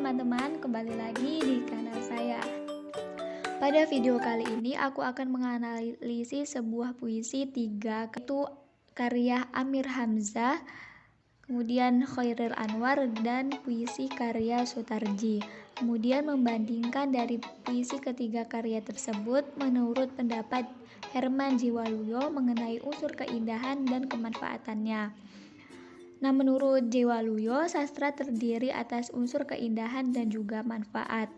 teman-teman, kembali lagi di kanal saya. Pada video kali ini aku akan menganalisis sebuah puisi 3, yaitu karya Amir Hamzah, kemudian Chairil Anwar, dan puisi karya Sutarji. Kemudian membandingkan dari puisi ketiga karya tersebut menurut pendapat Herman Jiwaluyo mengenai unsur keindahan dan kemanfaatannya. Nah, menurut Jiwaluyo, sastra terdiri atas unsur keindahan dan juga manfaat.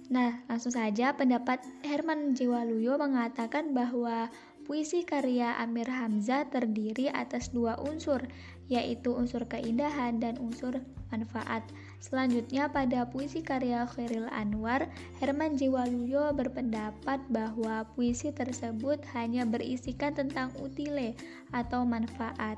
Nah, langsung saja pendapat Herman Jiwaluyo mengatakan bahwa puisi karya Amir Hamzah terdiri atas 2 unsur, yaitu unsur keindahan dan unsur manfaat. Selanjutnya pada puisi karya Chairil Anwar, Herman Jiwaluyo berpendapat bahwa puisi tersebut hanya berisikan tentang utile atau manfaat.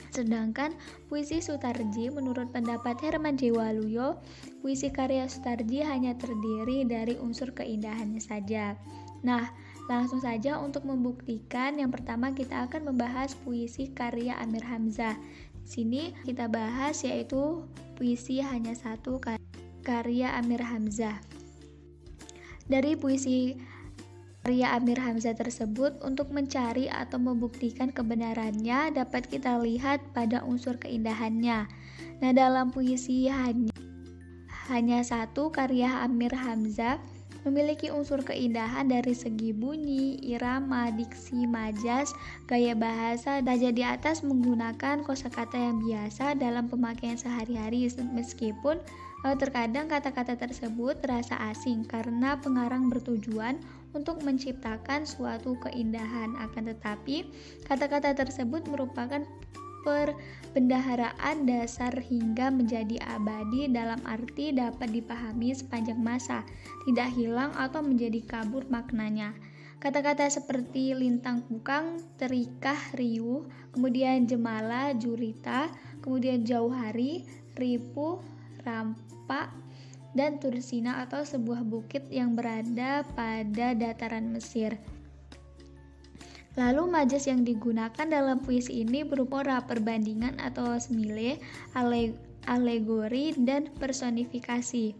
Sedangkan puisi Sutarji, menurut pendapat Herman Jiwaluyo, puisi karya Sutarji hanya terdiri dari unsur keindahannya saja. Nah, langsung saja untuk membuktikan, yang pertama kita akan membahas puisi karya Amir Hamzah. Di sini kita bahas yaitu puisi hanya satu karya Amir Hamzah. Dari puisi karya Amir Hamzah tersebut, untuk mencari atau membuktikan kebenarannya dapat kita lihat pada unsur keindahannya. Nah, dalam puisi hanya satu karya Amir Hamzah memiliki unsur keindahan dari segi bunyi, irama, diksi, majas, gaya bahasa. Saja di atas menggunakan kosakata yang biasa dalam pemakaian sehari-hari, meskipun terkadang kata-kata tersebut terasa asing karena pengarang bertujuan untuk menciptakan suatu keindahan, akan tetapi kata-kata tersebut merupakan perbendaharaan dasar hingga menjadi abadi, dalam arti dapat dipahami sepanjang masa, tidak hilang atau menjadi kabur maknanya. Kata-kata seperti lintang kukang, terikah, riuh, kemudian jemala, jurita, kemudian jauh hari, ripuh, rampak, dan Tursina atau sebuah bukit yang berada pada dataran Mesir. Lalu majas yang digunakan dalam puisi ini berupa perbandingan atau simile, alegori, dan personifikasi.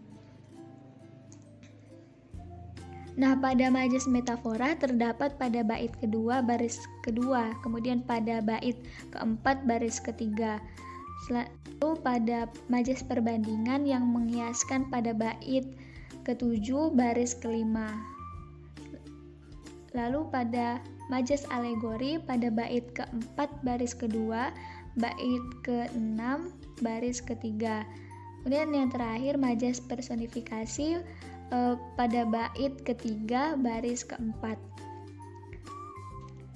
Nah, pada majas metafora terdapat pada bait kedua baris kedua, kemudian pada bait keempat baris ketiga. Lalu pada majas perbandingan yang mengiaskan pada bait ketujuh baris kelima. Lalu pada majas alegori pada bait keempat baris kedua, bait keenam baris ketiga. Kemudian yang terakhir majas personifikasi pada bait ketiga baris keempat.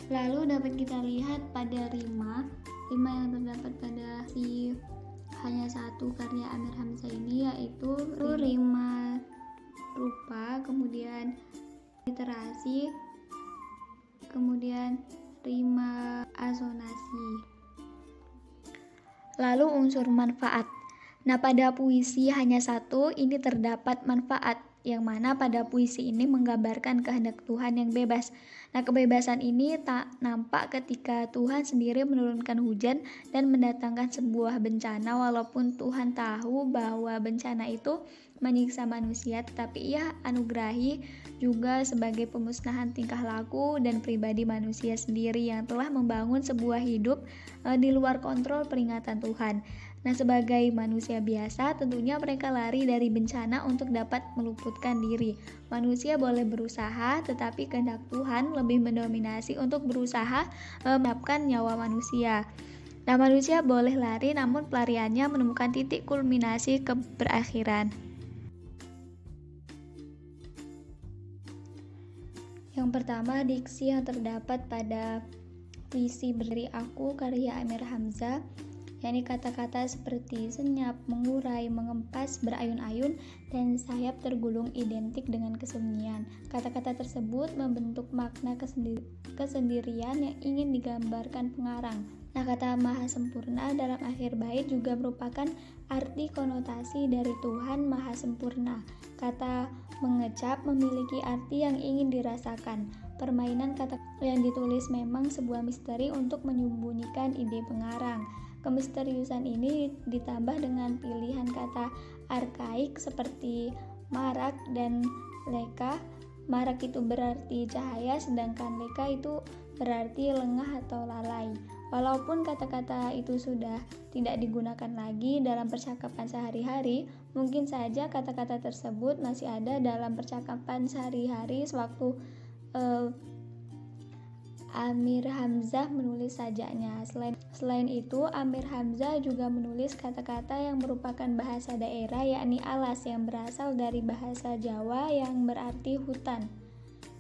Lalu dapat kita lihat pada rima yang terdapat pada si hanya satu karya Amir Hamzah ini, yaitu rima rupa, kemudian literasi, kemudian rima asonasi. Lalu unsur manfaat. Nah, pada puisi hanya satu ini terdapat manfaat, yang mana pada puisi ini menggambarkan kehendak Tuhan yang bebas. Nah, kebebasan ini tak nampak ketika Tuhan sendiri menurunkan hujan dan mendatangkan sebuah bencana, walaupun Tuhan tahu bahwa bencana itu menyiksa manusia, tetapi Ia anugerahi juga sebagai pemusnahan tingkah laku dan pribadi manusia sendiri yang telah membangun sebuah hidup di luar kontrol peringatan Tuhan. Nah, sebagai manusia biasa, tentunya mereka lari dari bencana untuk dapat meluputkan diri. Manusia boleh berusaha, tetapi kehendak Tuhan lebih mendominasi untuk berusaha menyelamatkan nyawa manusia. Nah, manusia boleh lari, namun pelariannya menemukan titik kulminasi keberakhiran. Yang pertama, diksi yang terdapat pada puisi Berdiri Aku karya Amir Hamzah, yakni kata-kata seperti senyap, mengurai, mengempas, berayun-ayun, dan sayap tergulung identik dengan kesunyian. Kata-kata tersebut membentuk makna kesendirian yang ingin digambarkan pengarang. Nah, kata maha sempurna dalam akhir bait juga merupakan arti konotasi dari Tuhan maha sempurna. Kata mengecap memiliki arti yang ingin dirasakan. Permainan kata yang ditulis memang sebuah misteri untuk menyembunyikan ide pengarang. Kemisteriusan ini ditambah dengan pilihan kata arkaik seperti marak dan leka. Marak itu berarti cahaya, sedangkan leka itu berarti lengah atau lalai. Walaupun kata-kata itu sudah tidak digunakan lagi dalam percakapan sehari-hari, mungkin saja kata-kata tersebut masih ada dalam percakapan sehari-hari sewaktu Amir Hamzah menulis sajaknya. Selain itu, Amir Hamzah juga menulis kata-kata yang merupakan bahasa daerah, yakni alas, yang berasal dari bahasa Jawa yang berarti hutan.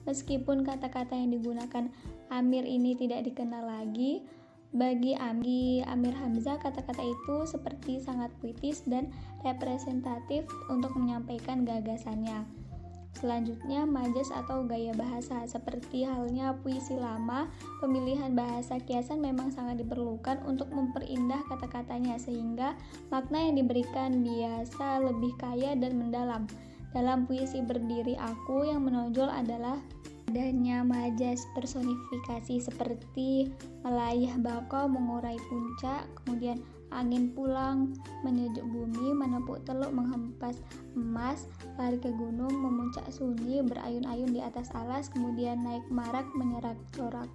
Meskipun kata-kata yang digunakan Amir ini tidak dikenal lagi, bagi Amir Hamzah kata-kata itu seperti sangat puitis dan representatif untuk menyampaikan gagasannya. Selanjutnya, majas atau gaya bahasa. Seperti halnya puisi lama, pemilihan bahasa kiasan memang sangat diperlukan untuk memperindah kata-katanya sehingga makna yang diberikan biasa lebih kaya dan mendalam. Dalam puisi Berdiri Aku, yang menonjol adalah adanya majas personifikasi seperti melayah bakau mengurai puncak, kemudian angin pulang menyejuk bumi, menepuk teluk menghempas emas, lari ke gunung memuncak sunyi, berayun-ayun di atas alas, kemudian naik marak menyerak corak.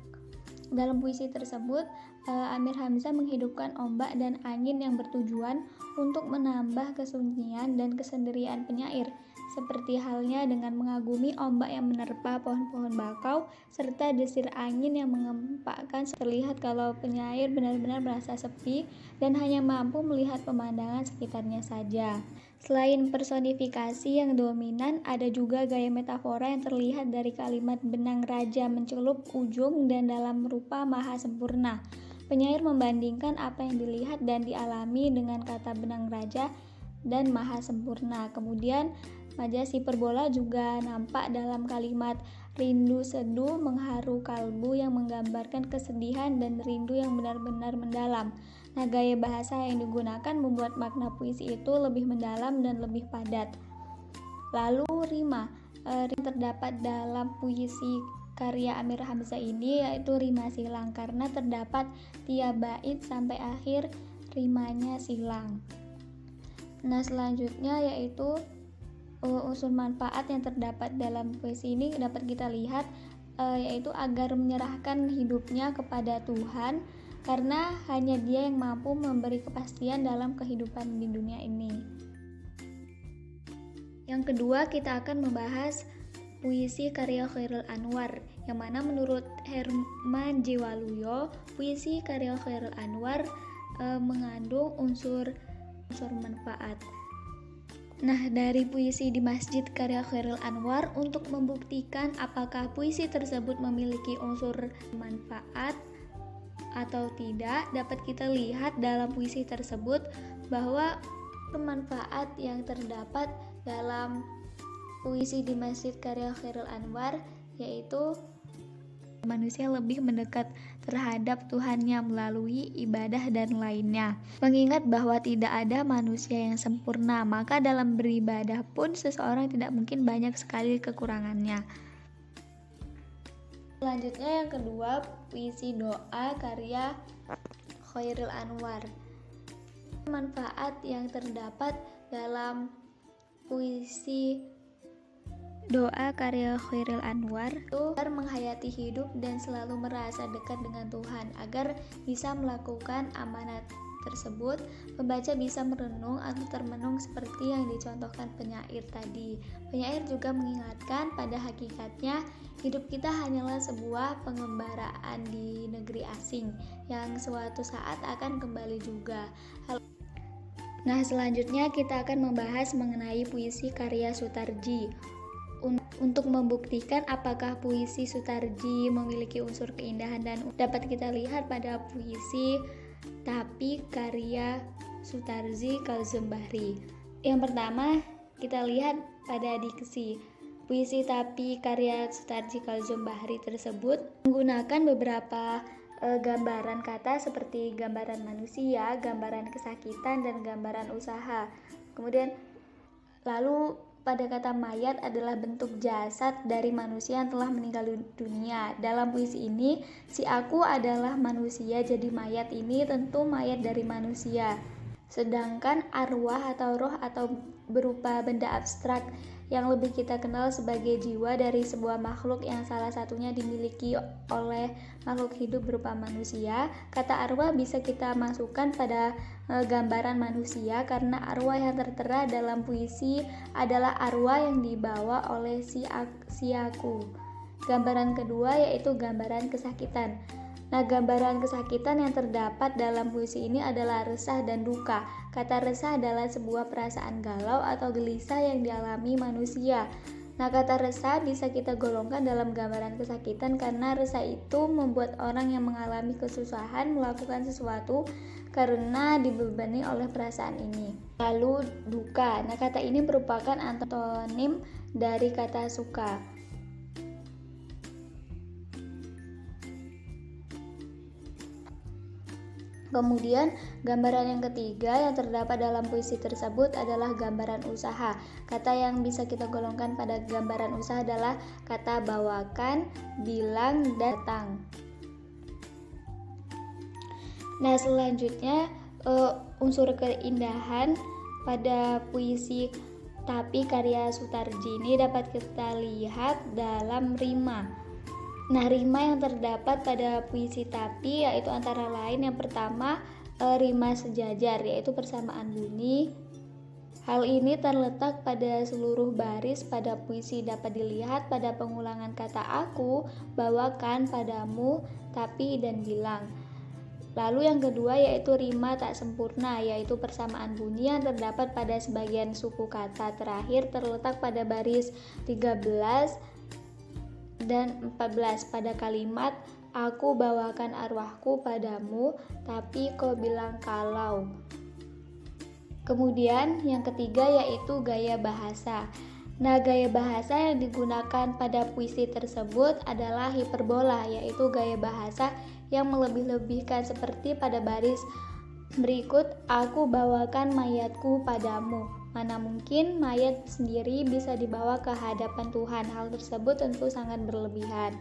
Dalam puisi tersebut, Amir Hamzah menghidupkan ombak dan angin yang bertujuan untuk menambah kesunyian dan kesendirian penyair, seperti halnya dengan mengagumi ombak yang menerpa pohon-pohon bakau serta desir angin yang mengempakkan. Terlihat kalau penyair benar-benar merasa sepi dan hanya mampu melihat pemandangan sekitarnya saja. Selain personifikasi yang dominan, ada juga gaya metafora yang terlihat dari kalimat benang raja mencelup ujung dan dalam rupa maha sempurna. Penyair membandingkan apa yang dilihat dan dialami dengan kata benang raja dan maha sempurna. Kemudian majas hiperbola juga nampak dalam kalimat rindu seduh mengharu kalbu yang menggambarkan kesedihan dan rindu yang benar-benar mendalam. Nah, gaya bahasa yang digunakan membuat makna puisi itu lebih mendalam dan lebih padat. Lalu rima terdapat dalam puisi karya Amir Hamzah ini yaitu rima silang, karena terdapat tiap bait sampai akhir rimanya silang. Nah, selanjutnya yaitu unsur manfaat yang terdapat dalam puisi ini dapat kita lihat yaitu agar menyerahkan hidupnya kepada Tuhan, karena hanya Dia yang mampu memberi kepastian dalam kehidupan di dunia ini. Yang kedua, kita akan membahas puisi karya Chairul Anwar, yang mana menurut Herman J. Waluyo, puisi karya Chairul Anwar mengandung unsur manfaat. Nah, dari puisi di Masjid karya Chairul Anwar, untuk membuktikan apakah puisi tersebut memiliki unsur manfaat atau tidak, dapat kita lihat dalam puisi tersebut bahwa manfaat yang terdapat dalam puisi di Masjid karya Chairul Anwar yaitu manusia lebih mendekat terhadap Tuhannya melalui ibadah dan lainnya. Mengingat bahwa tidak ada manusia yang sempurna, maka dalam beribadah pun seseorang tidak mungkin banyak sekali kekurangannya. Selanjutnya yang kedua, puisi doa karya Chairul Anwar. Manfaat yang terdapat dalam puisi doa karya Chairul Anwar itu agar menghayati hidup dan selalu merasa dekat dengan Tuhan. Agar bisa melakukan amanat tersebut, pembaca bisa merenung atau termenung seperti yang dicontohkan penyair tadi. Penyair juga mengingatkan pada hakikatnya hidup kita hanyalah sebuah pengembaraan di negeri asing yang suatu saat akan kembali juga. Nah, selanjutnya kita akan membahas mengenai puisi karya Sutarji. Untuk membuktikan apakah puisi Sutarji memiliki unsur keindahan dan dapat kita lihat pada puisi Tapi karya Sutarji Kazum Bahri. Yang pertama, kita lihat pada diksi. Puisi Tapi karya Sutarji Kazum Bahri tersebut menggunakan beberapa gambaran kata seperti gambaran manusia, gambaran kesakitan, dan gambaran usaha. Kemudian lalu pada kata mayat adalah bentuk jasad dari manusia yang telah meninggal dunia. Dalam puisi ini, si aku adalah manusia, jadi mayat ini tentu mayat dari manusia. Sedangkan arwah atau roh atau berupa benda abstrak yang lebih kita kenal sebagai jiwa dari sebuah makhluk yang salah satunya dimiliki oleh makhluk hidup berupa manusia. Kata arwah bisa kita masukkan pada gambaran manusia karena arwah yang tertera dalam puisi adalah arwah yang dibawa oleh si aku. Gambaran kedua yaitu gambaran kesakitan. Nah, gambaran kesakitan yang terdapat dalam puisi ini adalah resah dan duka. Kata resah adalah sebuah perasaan galau atau gelisah yang dialami manusia. Nah, kata resah bisa kita golongkan dalam gambaran kesakitan karena resah itu membuat orang yang mengalami kesusahan melakukan sesuatu karena dibebani oleh perasaan ini. Lalu duka. Nah, kata ini merupakan antonim dari kata suka. Kemudian, gambaran yang ketiga yang terdapat dalam puisi tersebut adalah gambaran usaha. Kata yang bisa kita golongkan pada gambaran usaha adalah kata bawakan, bilang, datang. Nah, selanjutnya unsur keindahan pada puisi Tapi karya Sutarji ini dapat kita lihat dalam rima. Nah, rima yang terdapat pada puisi Tapi yaitu antara lain yang pertama rima sejajar, yaitu persamaan bunyi. Hal ini terletak pada seluruh baris pada puisi, dapat dilihat pada pengulangan kata aku, bawakan, padamu, tapi, dan bilang. Lalu yang kedua yaitu rima tak sempurna, yaitu persamaan bunyi yang terdapat pada sebagian suku kata. Terakhir terletak pada baris 13 dan 14 pada kalimat aku bawakan arwahku padamu, tapi kau bilang kalau. Kemudian yang ketiga yaitu gaya bahasa. Nah, gaya bahasa yang digunakan pada puisi tersebut adalah hiperbola, yaitu gaya bahasa yang melebih-lebihkan seperti pada baris berikut aku bawakan mayatku padamu. Mana mungkin mayat sendiri bisa dibawa ke hadapan Tuhan. Hal tersebut tentu sangat berlebihan.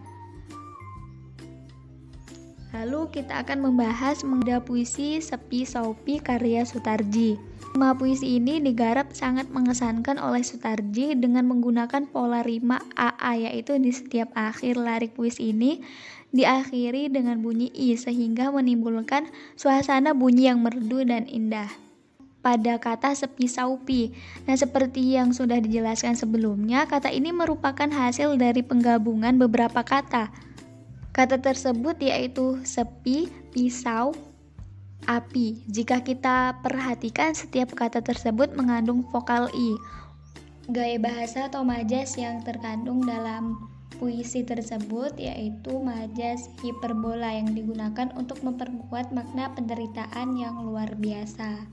Lalu kita akan membahas mengenai puisi Sepi Saupi karya Sutarji. Rima puisi ini digarap sangat mengesankan oleh Sutarji dengan menggunakan pola rima AA, yaitu di setiap akhir lirik puisi ini diakhiri dengan bunyi I sehingga menimbulkan suasana bunyi yang merdu dan indah. Pada kata sepi saupi. Nah, seperti yang sudah dijelaskan sebelumnya, kata ini merupakan hasil dari penggabungan beberapa kata. Kata tersebut yaitu sepi, pisau, api. Jika kita perhatikan, setiap kata tersebut mengandung vokal I. Gaya bahasa atau majas yang terkandung dalam puisi tersebut yaitu majas hiperbola yang digunakan untuk memperkuat makna penderitaan yang luar biasa.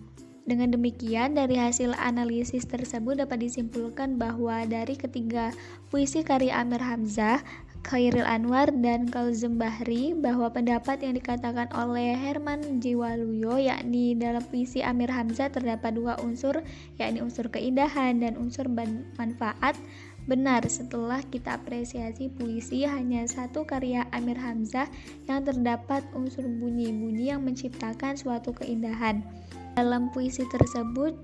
Dengan demikian, dari hasil analisis tersebut dapat disimpulkan bahwa dari ketiga puisi karya Amir Hamzah, Chairil Anwar, dan Kazem Bahri, bahwa pendapat yang dikatakan oleh Herman J. Waluyo, yakni dalam puisi Amir Hamzah terdapat dua unsur, yakni unsur keindahan dan unsur manfaat, benar setelah kita apresiasi puisi hanya satu karya Amir Hamzah yang terdapat unsur bunyi-bunyi yang menciptakan suatu keindahan. Dalam puisi tersebut,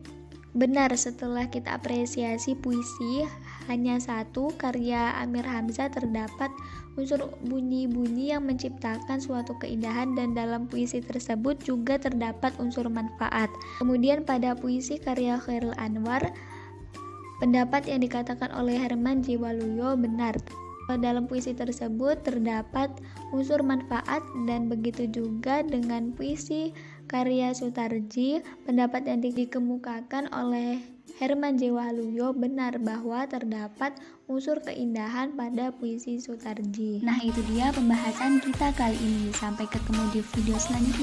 benar setelah kita apresiasi puisi hanya satu karya Amir Hamzah terdapat unsur bunyi-bunyi yang menciptakan suatu keindahan, dan dalam puisi tersebut juga terdapat unsur manfaat. Kemudian pada puisi karya Chairil Anwar, pendapat yang dikatakan oleh Herman J. Waluyo benar. Dalam puisi tersebut terdapat unsur manfaat, dan begitu juga dengan puisi karya Sutarji, pendapat yang dikemukakan oleh Herman J. Waluyo benar bahwa terdapat unsur keindahan pada puisi Sutarji. Nah, itu dia pembahasan kita kali ini. Sampai ketemu di video selanjutnya.